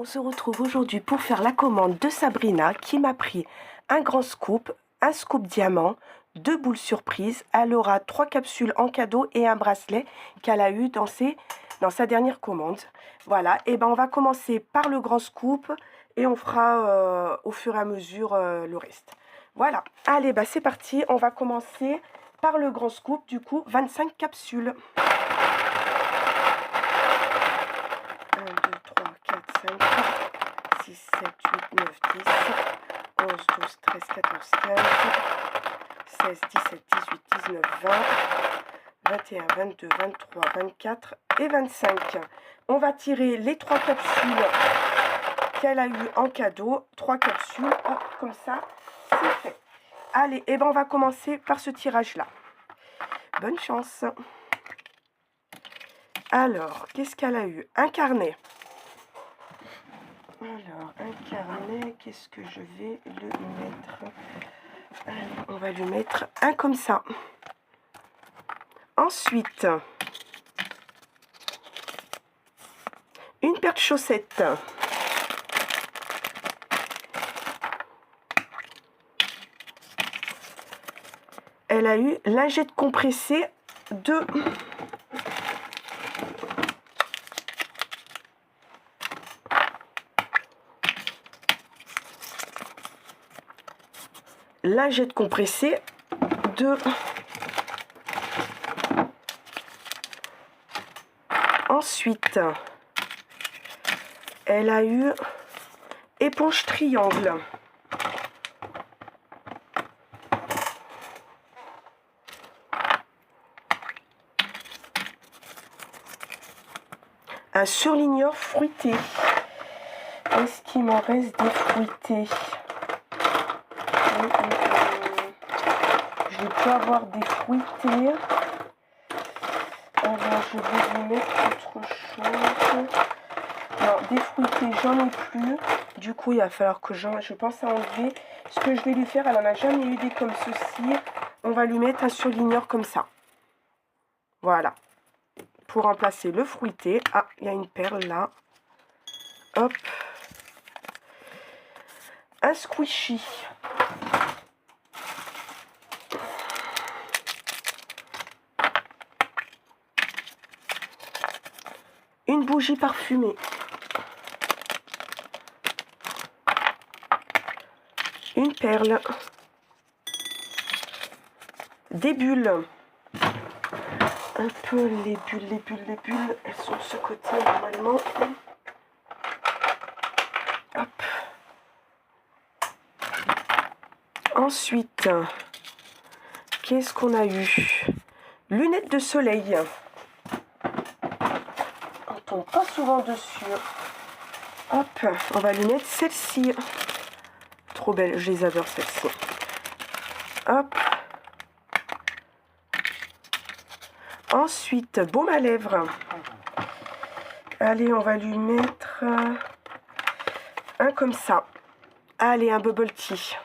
On se retrouve aujourd'hui pour faire la commande de Sabrina qui m'a pris un grand scoop, un scoop diamant, 2 boules surprise. Elle aura 3 capsules en cadeau et un bracelet qu'elle a eu dans sa dernière commande. Voilà, et ben on va commencer par le grand scoop et on fera au fur et à mesure le reste. Voilà, allez, bah c'est parti, on va commencer par le grand scoop, du coup 25 capsules. 1, 2, 3, 4, 5, 6, 7, 8, 9, 10, 11, 12, 13, 14, 15, 16, 17, 18, 19, 20, 21, 22, 23, 24 et 25. On va tirer les 3 capsules qu'elle a eues en cadeau. 3 capsules, hop, comme ça, c'est fait. Allez, et ben on va commencer par ce tirage-là. Bonne chance. Alors, qu'est-ce qu'elle a eu? Un carnet. Alors, un carnet, qu'est-ce que je vais le mettre? Allez, on va lui mettre un comme ça. Ensuite, une paire de chaussettes. Elle a eu lingette compressée de... lingette compressée de... Ensuite, elle a eu éponge triangle. Un surligneur fruité. Est-ce qu'il m'en reste des fruités? Je peux avoir des fruités. Alors, je vais lui mettre autre chose. Non, des fruités, j'en ai plus. Du coup, il va falloir que je pense à enlever. Ce que je vais lui faire, elle n'en a jamais eu des comme ceci. On va lui mettre un surligneur comme ça. Voilà. Pour remplacer le fruité. Ah, il y a une perle là. Hop. Un squishy. Une bougie parfumée. Une perle. Des bulles. Un peu les bulles. Elles sont de ce côté normalement. Hop. Ensuite, qu'est-ce qu'on a eu? Lunettes de soleil. On tombe pas souvent dessus. Hop, on va lui mettre celle-ci. Trop belle, je les adore celles-ci. Hop. Ensuite, baume à lèvres. Allez, on va lui mettre un comme ça. Allez, un bubble tea.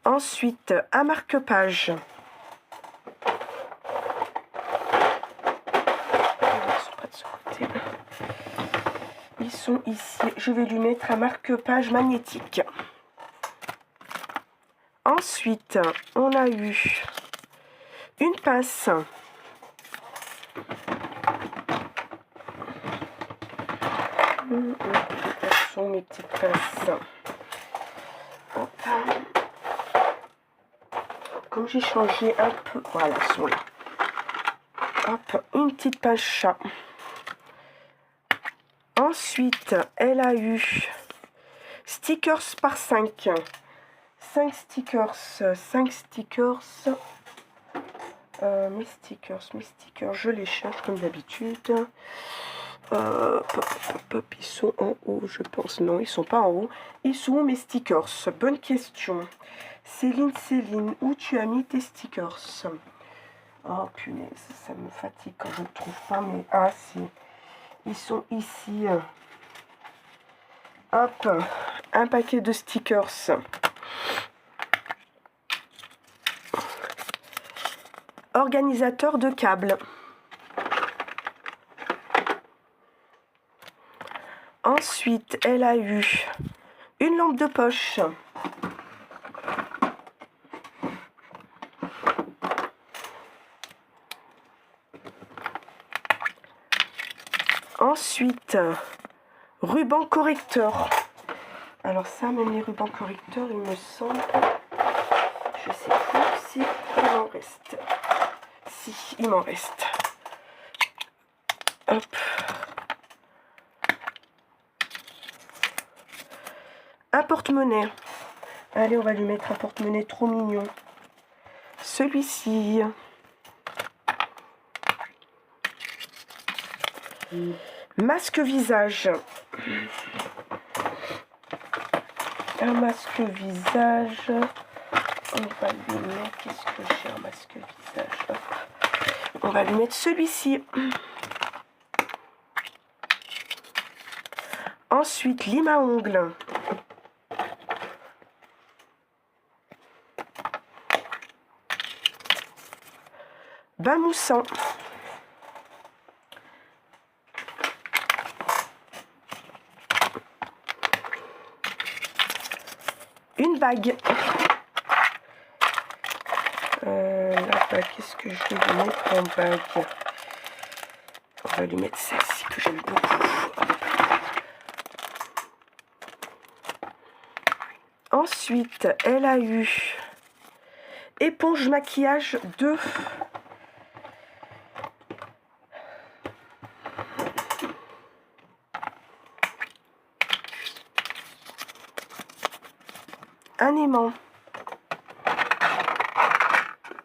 Ensuite, un marque-page. Ils sont ici. Je vais lui mettre un marque-page magnétique. Ensuite, on a eu une pince. Où sont mes petites pinces? Hop. Comme j'ai changé un peu, voilà, elles sont là. Hop, une petite pince chat. Ensuite, elle a eu stickers par 5. 5 stickers. Mes stickers, je les cherche comme d'habitude. Ils sont en haut, je pense. Non, ils sont pas en haut. Ils sont où mes stickers? Bonne question. Céline, où tu as mis tes stickers? Oh punaise, ça me fatigue quand je ne trouve pas. Mais ah si, ils sont ici. Hop, un paquet de stickers. Organisateur de câbles. Ensuite, elle a eu une lampe de poche. Ensuite, ruban correcteur. Alors ça, même les rubans correcteurs, il me semble, je sais plus si il m'en reste. Si, il m'en reste. Hop. Un porte-monnaie. Allez, on va lui mettre un porte-monnaie trop mignon. Celui-ci. Masque visage. Un masque visage. On va lui mettre. Qu'est-ce que j'ai un masque visage? Hop. On va lui mettre celui-ci. Ensuite, lime à ongles. Bain moussant. Une bague. La bague, qu'est-ce que je vais lui mettre en bague? On va lui mettre celle-ci que j'aime beaucoup. Ensuite, elle a eu éponge maquillage 2. Un aimant.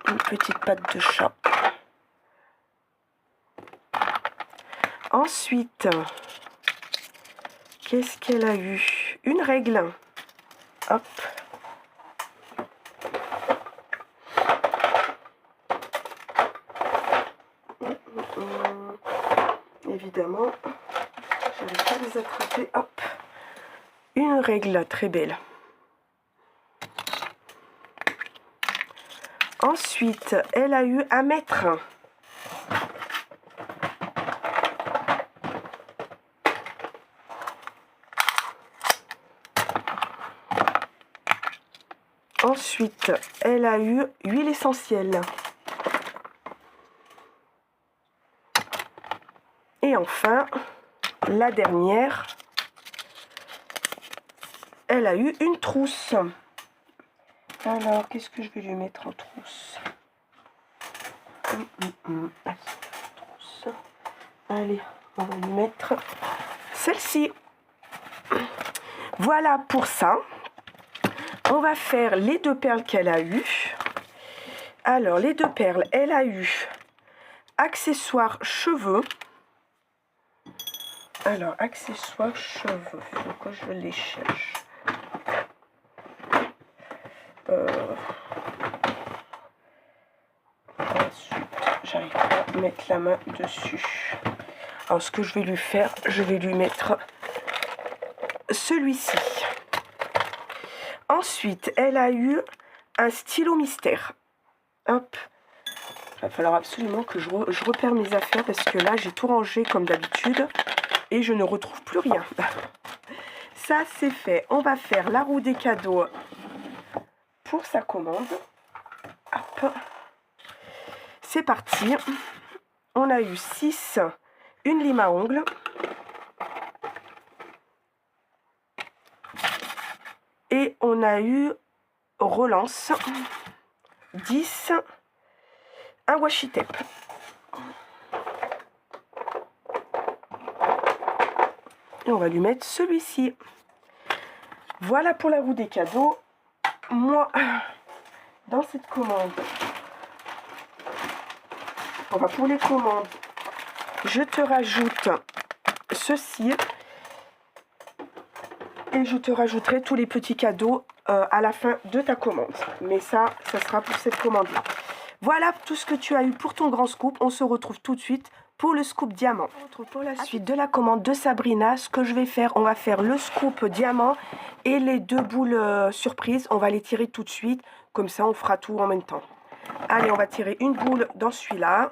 Une petite patte de chat. Ensuite, qu'est-ce qu'elle a eu? Une règle. Hop. Évidemment, je ne vais pas les attraper. Hop. Une règle très belle. Ensuite, elle a eu un mètre. Ensuite, elle a eu huile essentielle. Et enfin, la dernière, elle a eu une trousse. Alors, qu'est-ce que je vais lui mettre en trousse? Allez, on va lui mettre celle-ci. Voilà pour ça. On va faire les 2 perles qu'elle a eues. Alors, les 2 perles, elle a eu accessoires cheveux. Alors, accessoires cheveux, il faut que je les cherche. Ensuite, j'arrive pas à mettre la main dessus. Alors, ce que je vais lui faire, je vais lui mettre celui-ci. Ensuite, elle a eu un stylo mystère. Hop. Il va falloir absolument que je repère mes affaires parce que là, j'ai tout rangé comme d'habitude et je ne retrouve plus rien. Ça, c'est fait. On va faire la roue des cadeaux pour sa commande. Hop. C'est parti. On a eu 6, une lime à ongles. Et on a eu relance, 10, un washi tape. Et on va lui mettre celui-ci. Voilà pour la roue des cadeaux. Moi, dans cette commande, pour les commandes, je te rajoute ceci. Et je te rajouterai tous les petits cadeaux à la fin de ta commande. Mais ça sera pour cette commande-là. Voilà tout ce que tu as eu pour ton grand scoop. On se retrouve tout de suite pour le scoop diamant. On se retrouve pour la suite de la commande de Sabrina. Ce que je vais faire, on va faire le scoop diamant et les 2 boules surprise. On va les tirer tout de suite. Comme ça, on fera tout en même temps. Allez, on va tirer une boule dans celui-là.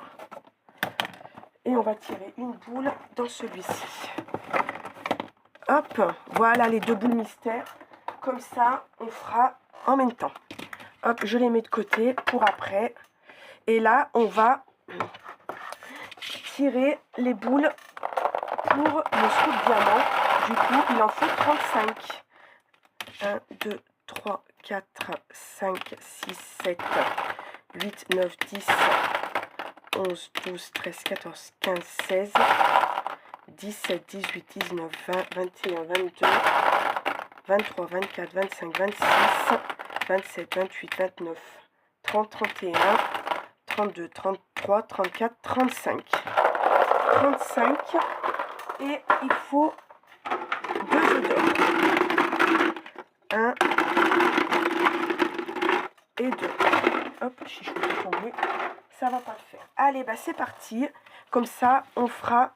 Et on va tirer une boule dans celui-ci. Hop, voilà les 2 boules mystères. Comme ça, on fera en même temps. Hop, je les mets de côté pour après. Et là, on va tirer les boules pour le scoop diamant. Du coup, il en faut 35. 1, 2, 3, 4, 5, 6, 7, 8, 9, 10, 11, 12, 13, 14, 15, 16, 17, 18, 19, 20, 21, 22, 23, 24, 25, 26, 27, 28, 29, 30, 31, 32, 33, 34, 35. 35 et il faut 2 œufs d'or. 1 et 2. Hop, chichou est tombé. Ça va pas le faire. Allez, bah c'est parti. Comme ça, on fera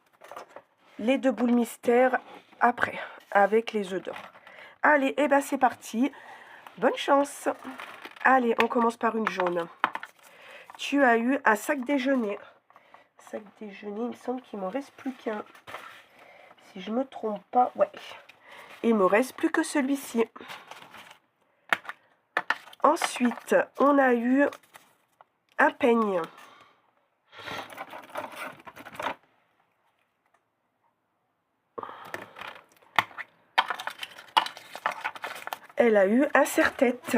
les 2 boules mystères après, avec les œufs d'or. Allez, et bah c'est parti. Bonne chance. Allez, on commence par une jaune. Tu as eu un sac déjeuner. Sac déjeuner, il me semble qu'il m'en reste plus qu'un. Si je me trompe pas, ouais. Il me reste plus que celui-ci. Ensuite, on a eu un peigne. Elle a eu un serre-tête.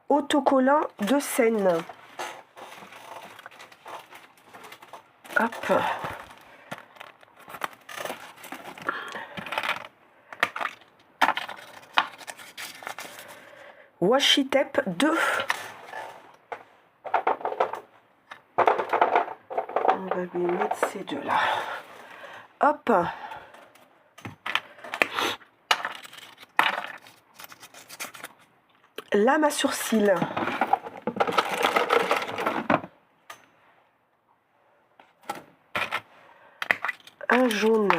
Autocollant de Seine. Hop. Washi tape 2. On va lui mettre ces 2 là. Hop. Lame à sourcils. Un jaune.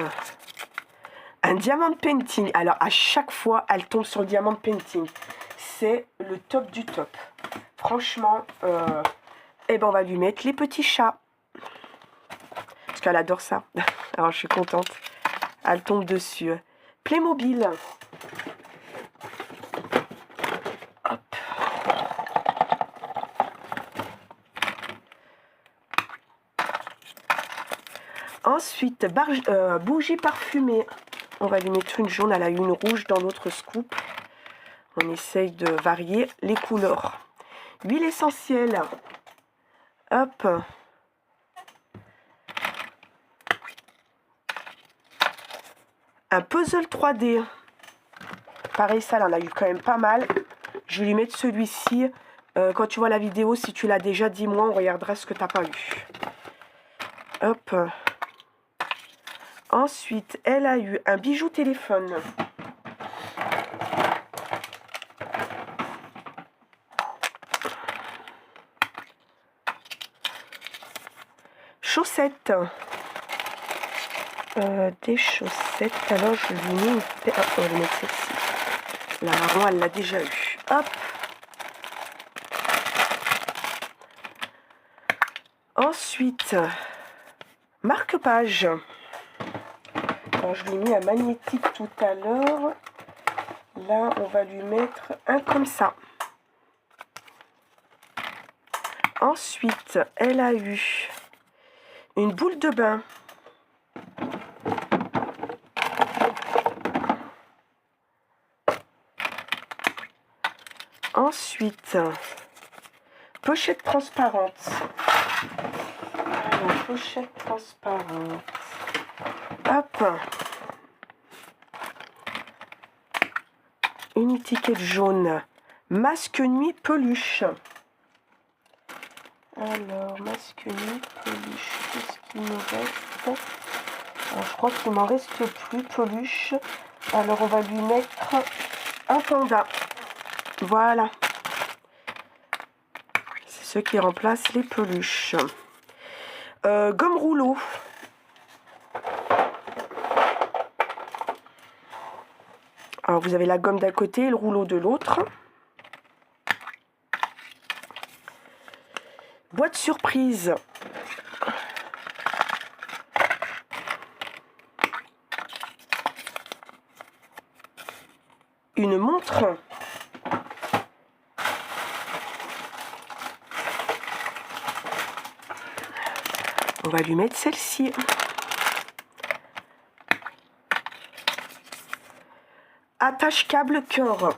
Un diamant painting. Alors à chaque fois, elle tombe sur le diamant painting. C'est le top du top. Franchement, eh ben on va lui mettre les petits chats. Parce qu'elle adore ça. Alors je suis contente. Elle tombe dessus. Playmobil. Hop. Ensuite, bougie parfumée. On va lui mettre une jaune. Elle a eu une rouge dans notre scoop. On essaye de varier les couleurs. Huile essentielle. Hop. Un puzzle 3D. Pareil, ça, là, on a eu quand même pas mal. Je vais lui mettre celui-ci. Quand tu vois la vidéo, si tu l'as déjà, dis-moi, on regardera ce que tu n'as pas eu. Hop. Ensuite, elle a eu un bijou téléphone. Chaussettes. Des chaussettes. Alors, je lui mets une paire. Ah, on va lui mettre celle-ci. La marron, elle l'a déjà eu. Hop. Ensuite, marque-page. Alors, je lui ai mis un magnétique tout à l'heure. Là, on va lui mettre un comme ça. Ensuite, elle a eu une boule de bain. Ensuite, pochette transparente. Alors, pochette transparente. Hop. Une étiquette jaune. Masque nuit peluche. Alors, masque nuit peluche. Qu'est-ce qu'il me reste? Alors, je crois qu'il m'en reste plus peluche. Alors, on va lui mettre un panda. Voilà. C'est ce qui remplace les peluches. Gomme rouleau. Alors, vous avez la gomme d'un côté et le rouleau de l'autre. Boîte surprise. Une montre. On va lui mettre celle-ci. Attache câble cœur.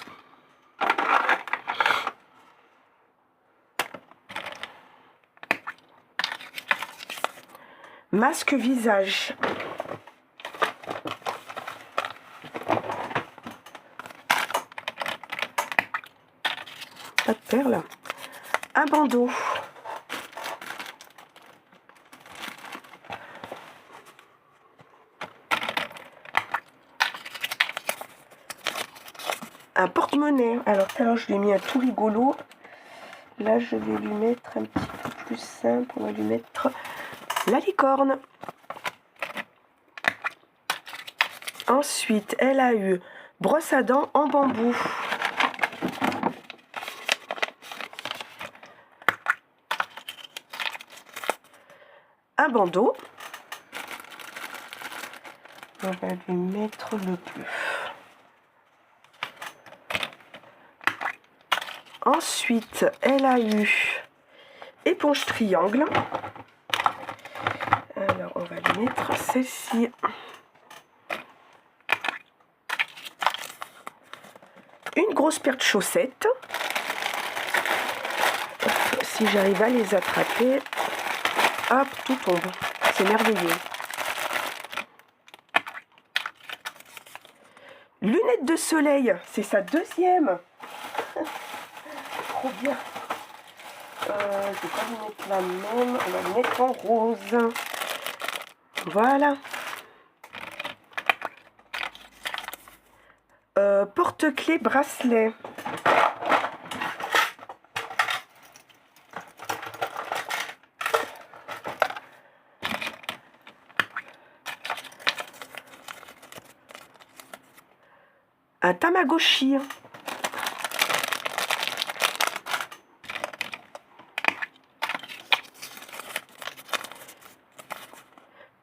Masque visage. Pas de perles. Un bandeau. Un porte-monnaie. Alors tout à l'heure je lui ai mis un tout rigolo. Là je vais lui mettre un petit peu plus simple. On va lui mettre la licorne. Ensuite elle a eu brosse à dents en bambou. Un bandeau. On va lui mettre le bleu. Ensuite, elle a eu éponge triangle. Alors, on va lui mettre celle-ci. Une grosse paire de chaussettes. Si j'arrive à les attraper, hop, tout tombe. C'est merveilleux. Lunettes de soleil, c'est sa deuxième. Trop bien. Je vais pas lui mettre la même, on va lui mettre en rose. Voilà. Porte-clés bracelet. Un Tamagotchi.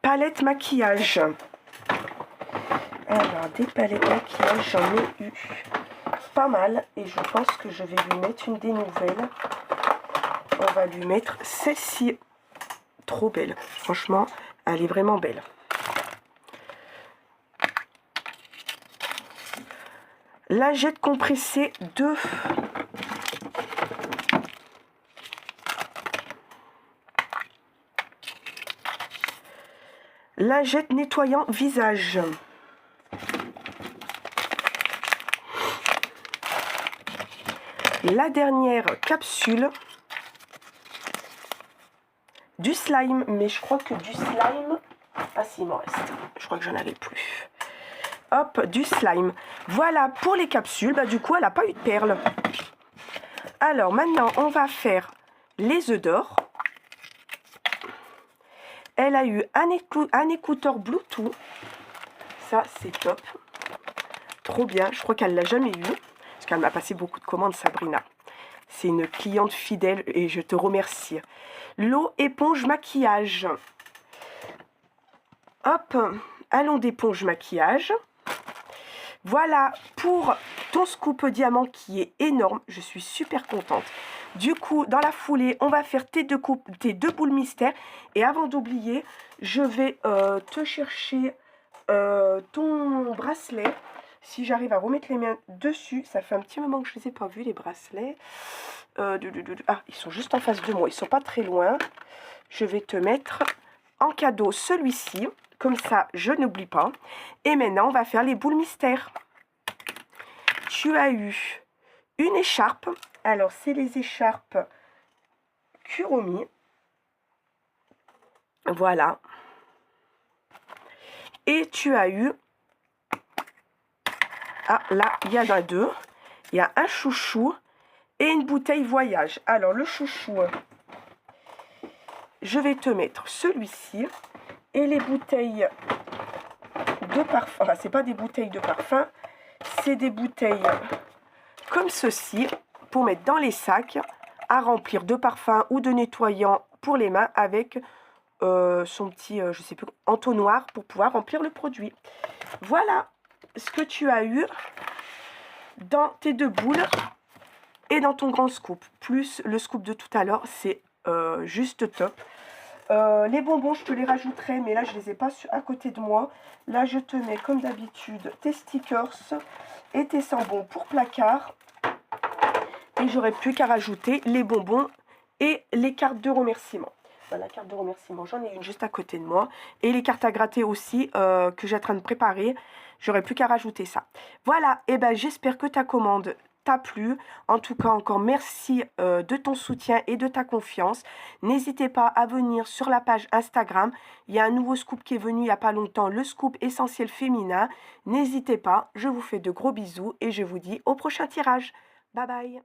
Palette maquillage. Alors, des palettes maquillage, j'en ai eu pas mal. Et je pense que je vais lui mettre une des nouvelles. On va lui mettre celle-ci. Trop belle. Franchement, elle est vraiment belle. Lingette compressée 2. Lingette nettoyant visage. La dernière capsule. Du slime, mais je crois que du slime... Ah si, il m'en reste. Je crois que j'en avais plus. Hop, du slime. Voilà pour les capsules. Bah, du coup, elle n'a pas eu de perles. Alors, maintenant, on va faire les œufs d'or. Elle a eu un écouteur Bluetooth. Ça, c'est top. Trop bien. Je crois qu'elle ne l'a jamais eu. Parce qu'elle m'a passé beaucoup de commandes, Sabrina. C'est une cliente fidèle et je te remercie. L'eau éponge maquillage. Hop, allons d'éponge maquillage. Voilà pour ton scoop diamant qui est énorme. Je suis super contente. Du coup, dans la foulée, on va faire tes deux boules mystères. Et avant d'oublier, je vais te chercher ton bracelet. Si j'arrive à remettre les mains dessus, ça fait un petit moment que je ne les ai pas vus, les bracelets. Ah, ils sont juste en face de moi, ils ne sont pas très loin. Je vais te mettre en cadeau celui-ci. Comme ça, je n'oublie pas. Et maintenant, on va faire les boules mystères. Tu as eu une écharpe. Alors, c'est les écharpes Kuromi. Voilà. Et tu as eu... Ah, là, il y en a deux. Il y a un chouchou et une bouteille voyage. Alors, le chouchou, je vais te mettre celui-ci. Et les bouteilles de parfum, enfin, c'est pas des bouteilles de parfum, c'est des bouteilles comme ceci, pour mettre dans les sacs. à remplir de parfum ou de nettoyant pour les mains avec son petit, je sais plus, entonnoir pour pouvoir remplir le produit. Voilà ce que tu as eu dans tes 2 boules et dans ton grand scoop. Plus le scoop de tout à l'heure, c'est juste top. Les bonbons, je te les rajouterai, mais là, je les ai pas à côté de moi. Là, je te mets, comme d'habitude, tes stickers et tes sambons pour placard. Et j'aurais plus qu'à rajouter les bonbons et les cartes de remerciement. Voilà, la carte de remerciement, j'en ai une juste à côté de moi. Et les cartes à gratter aussi, que j'ai en train de préparer. J'aurais plus qu'à rajouter ça. Voilà, et ben j'espère que ta commande t'a plu. En tout cas, encore merci de ton soutien et de ta confiance. N'hésitez pas à venir sur la page Instagram. Il y a un nouveau scoop qui est venu il n'y a pas longtemps, le scoop essentiel féminin. N'hésitez pas, je vous fais de gros bisous et je vous dis au prochain tirage. Bye bye.